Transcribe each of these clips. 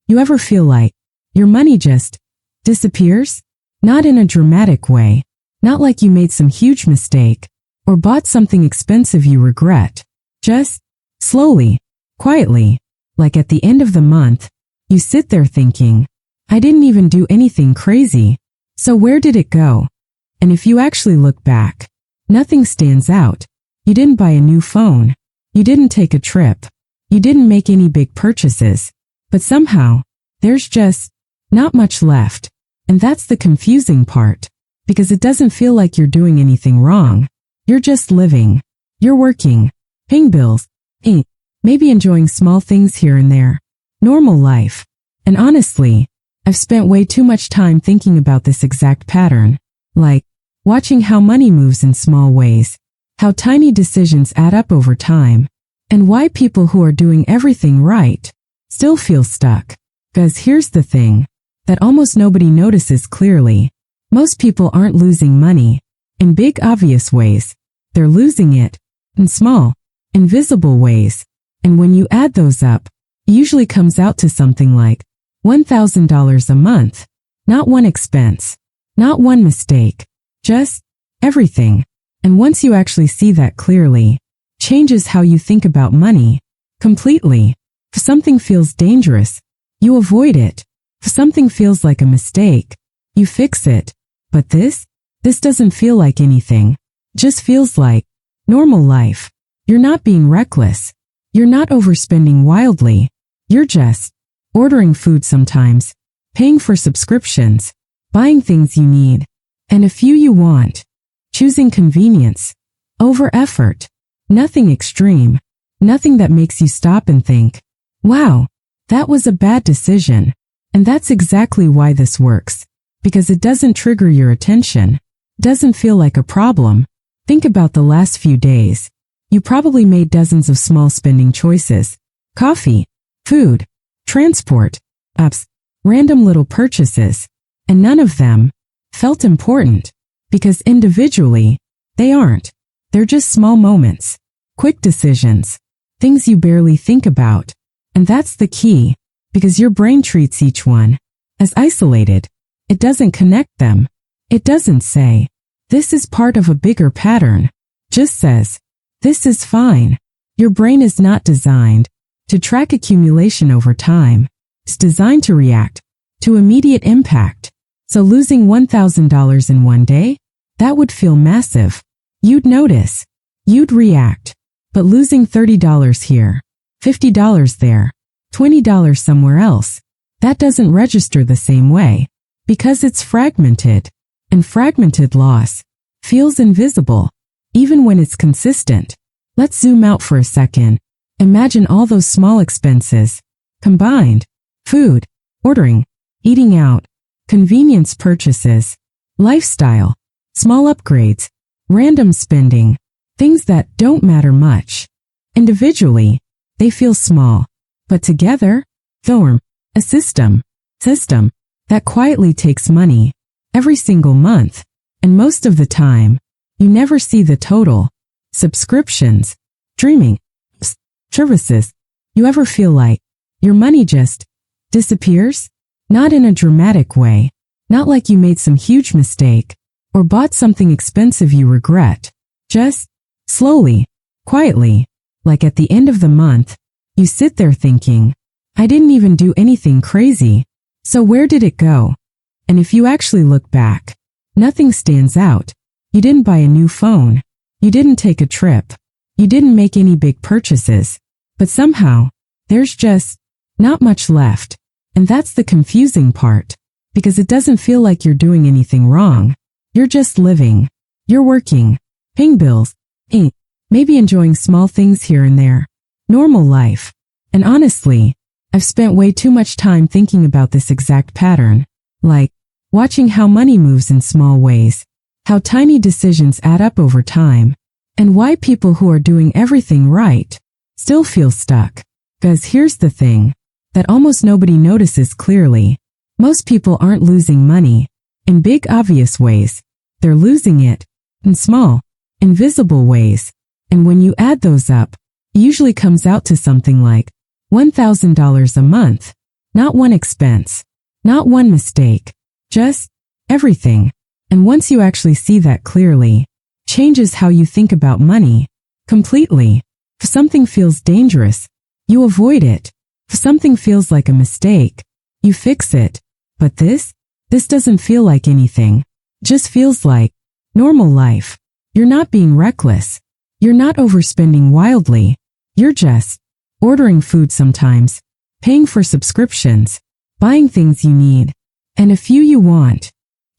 You ever feel like your money just disappears? Not in a dramatic way, not like you made some huge mistake or bought something expensive you regret. Just slowly, quietly, like at the end of the month, you sit there thinking, I didn't even do anything crazy. So where did it go? And if you actually look back, nothing stands out. You didn't buy a new phone. You didn't take a trip. You didn't make any big purchases. But somehow, there's just not much left. And that's the confusing part. Because it doesn't feel like you're doing anything wrong. You're just living. You're working. Paying bills. Maybe enjoying small things here and there. Normal life. And honestly, I've spent way too much time thinking about this exact pattern. Like, watching how money moves in small ways. How tiny decisions add up over time. And why people who are doing everything right still feel stuck. Because here's the thing that almost nobody notices clearly. Most people aren't losing money in big obvious ways. They're losing it in small, invisible ways. And when you add those up, it usually comes out to something like $1,000 a month. Not one expense, not one mistake, just everything. And once you actually see that clearly, changes how you think about money completely. If something feels dangerous, you avoid it. If something feels like a mistake, you fix it. But this doesn't feel like anything. Just feels like normal life. You're not being reckless. You're not overspending wildly. You're just ordering food sometimes, paying for subscriptions, buying things you need, and a few you want, choosing convenience over effort. Nothing extreme, nothing that makes you stop and think, wow, that was a bad decision. And that's exactly why this works. Because it doesn't trigger your attention, doesn't feel like a problem. Think about the last few days. You probably made dozens of small spending choices. Coffee, food, transport, apps, random little purchases. And none of them felt important. Because individually, they aren't. They're just small moments, quick decisions, things you barely think about. And that's the key. Because your brain treats each one as isolated. It doesn't connect them. It doesn't say, this is part of a bigger pattern. Just says, this is fine. Your brain is not designed to track accumulation over time. It's designed to react to immediate impact. So losing $1,000 in one day, that would feel massive. You'd notice. You'd react. But losing $30 here, $50 there, $20 somewhere else, that doesn't register the same way. Because it's fragmented. And fragmented loss feels invisible, even when it's consistent. Let's zoom out for a second. Imagine all those small expenses combined. Food, ordering, eating out, convenience purchases, lifestyle, small upgrades, random spending, things that don't matter much. Individually, they feel small, but together, form a system that quietly takes money every single month. And most of the time, you never see the total. Subscriptions, streaming, services. You ever feel like your money just disappears? Not in a dramatic way, not like you made some huge mistake or bought something expensive you regret. Just slowly, quietly, like at the end of the month, you sit there thinking, I didn't even do anything crazy. So where did it go? And if you actually look back, nothing stands out. You didn't buy a new phone. You didn't take a trip. You didn't make any big purchases. But somehow, there's just not much left. And that's the confusing part. Because it doesn't feel like you're doing anything wrong. You're just living. You're working. Paying bills. Maybe enjoying small things here and there. Normal life. And honestly, I've spent way too much time thinking about this exact pattern. Like, watching how money moves in small ways. How tiny decisions add up over time. And why people who are doing everything right still feel stuck. Because here's the thing that almost nobody notices clearly. Most people aren't losing money in big obvious ways. They're losing it in small, invisible ways. And when you add those up, it usually comes out to something like $1,000 a month. Not one expense. Not one mistake. Just everything. And once you actually see that clearly, changes how you think about money completely. If something feels dangerous, you avoid it. If something feels like a mistake, you fix it. But this doesn't feel like anything. It just feels like normal life. You're not being reckless. You're not overspending wildly. You're just ordering food sometimes, paying for subscriptions, buying things you need, and a few you want.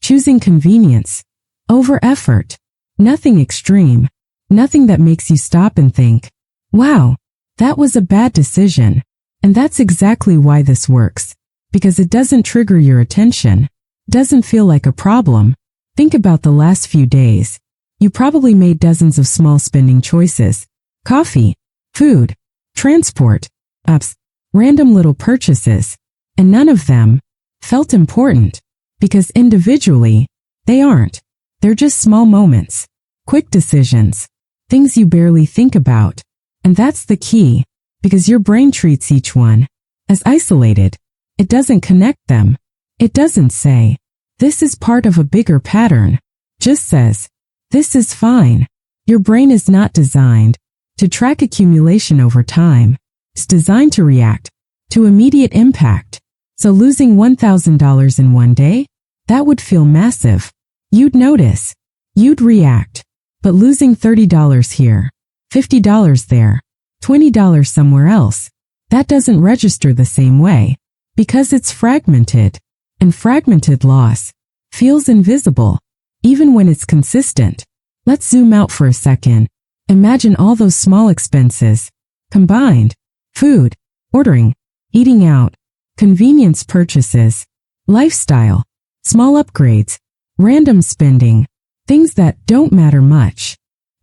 Choosing convenience over effort. Nothing extreme. Nothing that makes you stop and think, wow, that was a bad decision. And that's exactly why this works. Because it doesn't trigger your attention. Doesn't feel like a problem. Think about the last few days. You probably made dozens of small spending choices. Coffee, food, transport, apps, random little purchases. And none of them felt important. Because individually, they aren't. They're just small moments. Quick decisions. Things you barely think about. And that's the key. Because your brain treats each one as isolated. It doesn't connect them. It doesn't say, this is part of a bigger pattern. Just says, this is fine. Your brain is not designed to track accumulation over time. It's designed to react to immediate impact. So losing $1,000 in one day, that would feel massive. You'd notice. You'd react. But losing $30 here, $50 there, $20 somewhere else, that doesn't register the same way. Because it's fragmented. And fragmented loss feels invisible, even when it's consistent. Let's zoom out for a second. Imagine all those small expenses combined. Food, ordering, eating out, convenience purchases, lifestyle, small upgrades, random spending, things that don't matter much.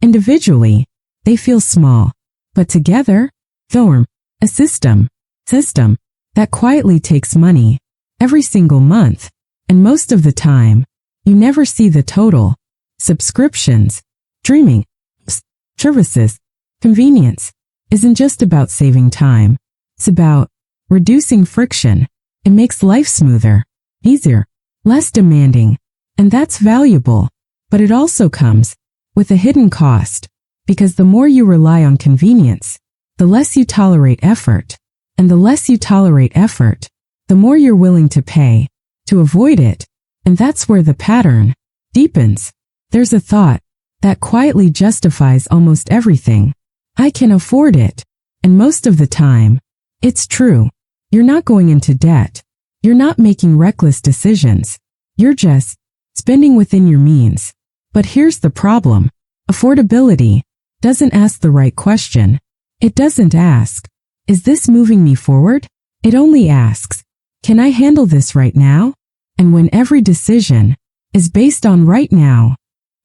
Individually, they feel small, but together, form a system that quietly takes money every single month. And most of the time, you never see the total. Subscriptions, streaming, services, convenience isn't just about saving time. It's about reducing friction. It makes life smoother, easier, less demanding. And that's valuable. But it also comes with a hidden cost. Because the more you rely on convenience, the less you tolerate effort. And the less you tolerate effort, the more you're willing to pay to avoid it. And that's where the pattern deepens. There's a thought that quietly justifies almost everything. I can afford it. And most of the time, it's true. You're not going into debt. You're not making reckless decisions. You're just spending within your means. But here's the problem. Affordability doesn't ask the right question. It doesn't ask, is this moving me forward? It only asks, can I handle this right now? And when every decision is based on right now,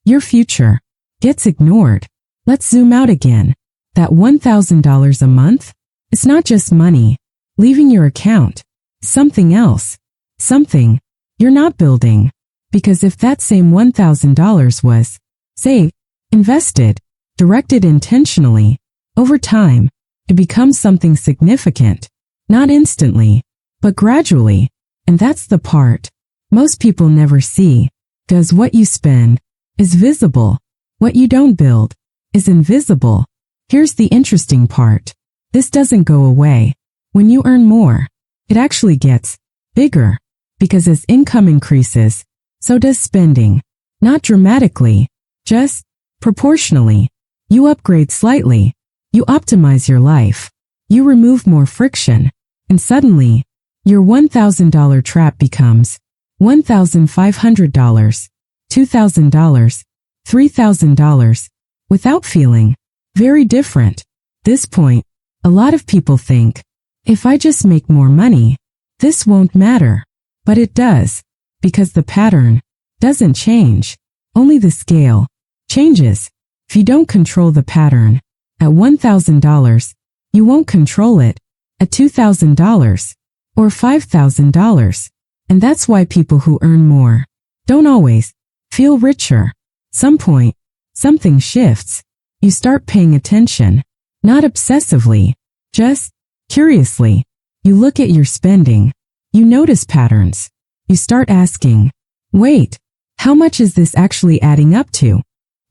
your future gets ignored. Let's zoom out again. That $1,000 a month? It's not just money leaving your account. Something else. Something you're not building. Because if that same $1,000 was saved, invested, directed intentionally, over time, to become something significant, not instantly, but gradually. And that's the part most people never see. Because what you spend is visible. What you don't build is invisible. Here's the interesting part. This doesn't go away. When you earn more, it actually gets bigger. Because as income increases, so does spending. Not dramatically, just proportionally. You upgrade slightly. You optimize your life. You remove more friction. And suddenly, your $1,000 trap becomes $1,500, $2,000, $3,000, without feeling very different. This point, a lot of people think, if I just make more money, this won't matter. But it does, because the pattern doesn't change. Only the scale changes. If you don't control the pattern at $1,000, you won't control it at $2,000 or $5,000. And that's why people who earn more don't always feel richer. Some point, something shifts. You start paying attention, not obsessively, just curiously. You look at your spending, You notice patterns. You start asking, wait, how much is this actually adding up to?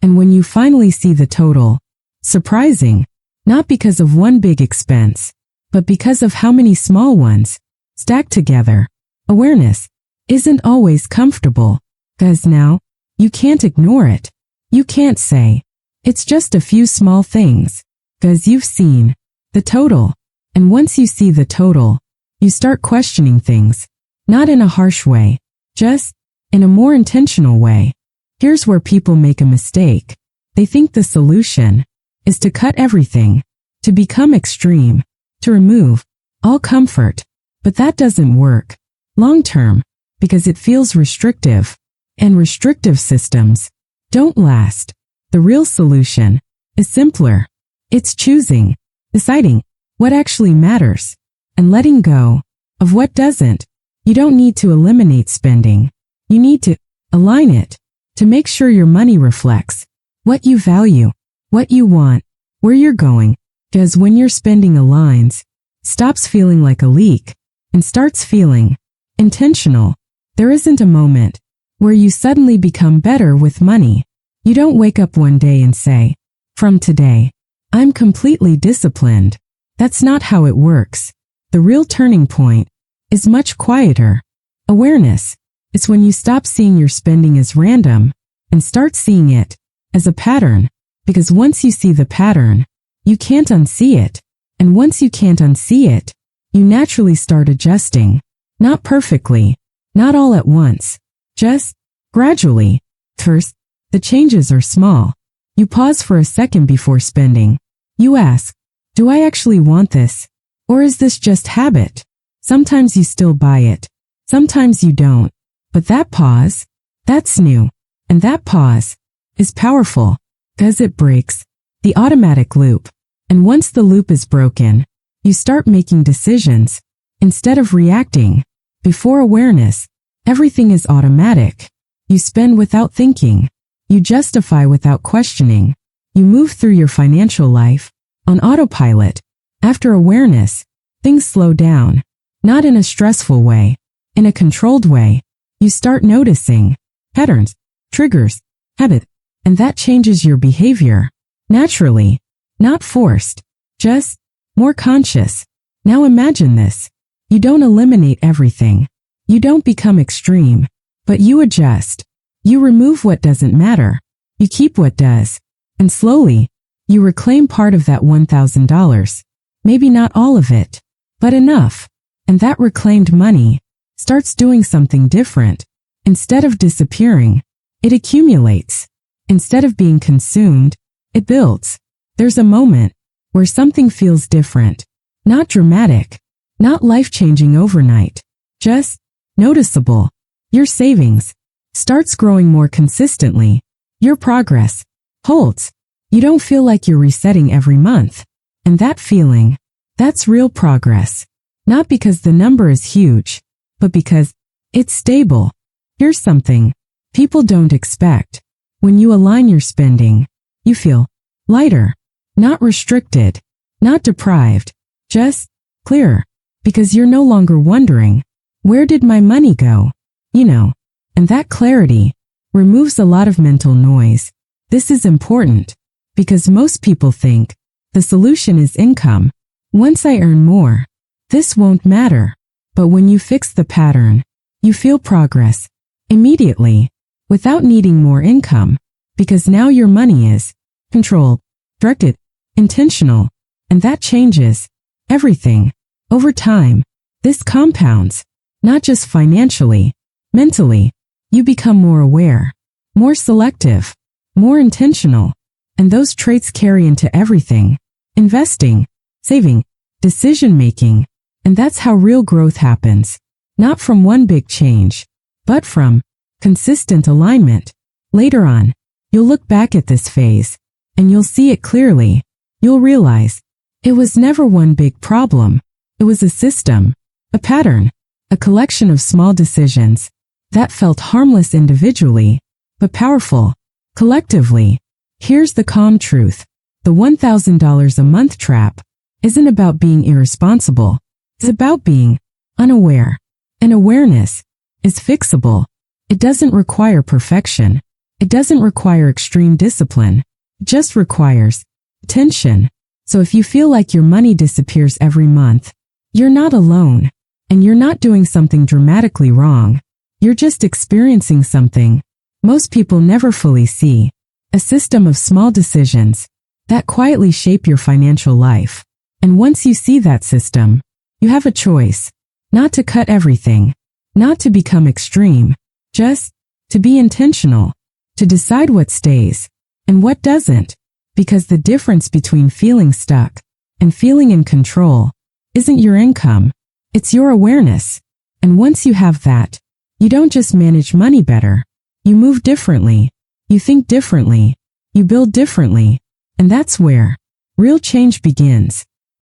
And when you finally see the total, surprising, not because of one big expense, but because of how many small ones stacked together. Awareness isn't always comfortable, because now you can't ignore it. You can't say, it's just a few small things, because you've seen the total. And once you see the total, you start questioning things, not in a harsh way, just in a more intentional way. Here's where people make a mistake. They think the solution is to cut everything, to become extreme, to remove all comfort. But that doesn't work long term, because it feels restrictive, and restrictive systems don't last. The real solution is simpler. It's choosing, deciding what actually matters, and letting go of what doesn't. You don't need to eliminate spending. You need to align it, to make sure your money reflects what you value, what you want, where you're going. Because when your spending aligns, it stops feeling like a leak and starts feeling intentional. There isn't a moment where you suddenly become better with money. You don't wake up one day and say, from today, I'm completely disciplined. That's not how it works. The real turning point is much quieter. Awareness. It's when you stop seeing your spending as random and start seeing it as a pattern. Because once you see the pattern, you can't unsee it. And once you can't unsee it, you naturally start adjusting. Not perfectly, not all at once, just gradually. First, the changes are small. You pause for a second before spending. You ask, do I actually want this? Or is this just habit? Sometimes you still buy it. Sometimes you don't. But that pause, that's new. And that pause is powerful, because it breaks the automatic loop. And once the loop is broken, you start making decisions instead of reacting. Before awareness, everything is automatic. You spend without thinking. You justify without questioning. You move through your financial life on autopilot. After awareness, things slow down, not in a stressful way, in a controlled way. You start noticing patterns, triggers, habit, and that changes your behavior. Naturally, not forced, just more conscious. Now imagine this. You don't eliminate everything. You don't become extreme, but you adjust. You remove what doesn't matter. You keep what does. And slowly, you reclaim part of that $1,000. Maybe not all of it, but enough. And that reclaimed money starts doing something different. Instead of disappearing, it accumulates. Instead of being consumed, it builds. There's a moment where something feels different. Not dramatic, not life-changing overnight, just noticeable. Your savings starts growing more consistently. Your progress holds. You don't feel like you're resetting every month. And that feeling, that's real progress. Not because the number is huge, but because it's stable. Here's something people don't expect. When you align your spending, you feel lighter, not restricted, not deprived, just clearer. Because you're no longer wondering, where did my money go? And that clarity removes a lot of mental noise. This is important because most people think the solution is income. Once I earn more, this won't matter. But when you fix the pattern, you feel progress immediately without needing more income, because now your money is controlled, directed, intentional, and that changes everything. Over time, this compounds, not just financially, mentally. You become more aware, more selective, more intentional, and those traits carry into everything: investing, saving, decision-making. And that's how real growth happens. Not from one big change, but from consistent alignment. Later on, you'll look back at this phase, and you'll see it clearly. You'll realize it was never one big problem. It was a system, a pattern, a collection of small decisions that felt harmless individually, but powerful collectively. Here's the calm truth. The $1,000 a month trap isn't about being irresponsible. It's about being unaware. And awareness is fixable. It doesn't require perfection. It doesn't require extreme discipline. It just requires attention. So if you feel like your money disappears every month, you're not alone. And you're not doing something dramatically wrong. You're just experiencing something most people never fully see. A system of small decisions that quietly shape your financial life. And once you see that system, you have a choice. Not to cut everything. Not to become extreme. Just to be intentional. To decide what stays and what doesn't. Because the difference between feeling stuck and feeling in control isn't your income. It's your awareness. And once you have that, you don't just manage money better. You move differently. You think differently. You build differently. And that's where real change begins.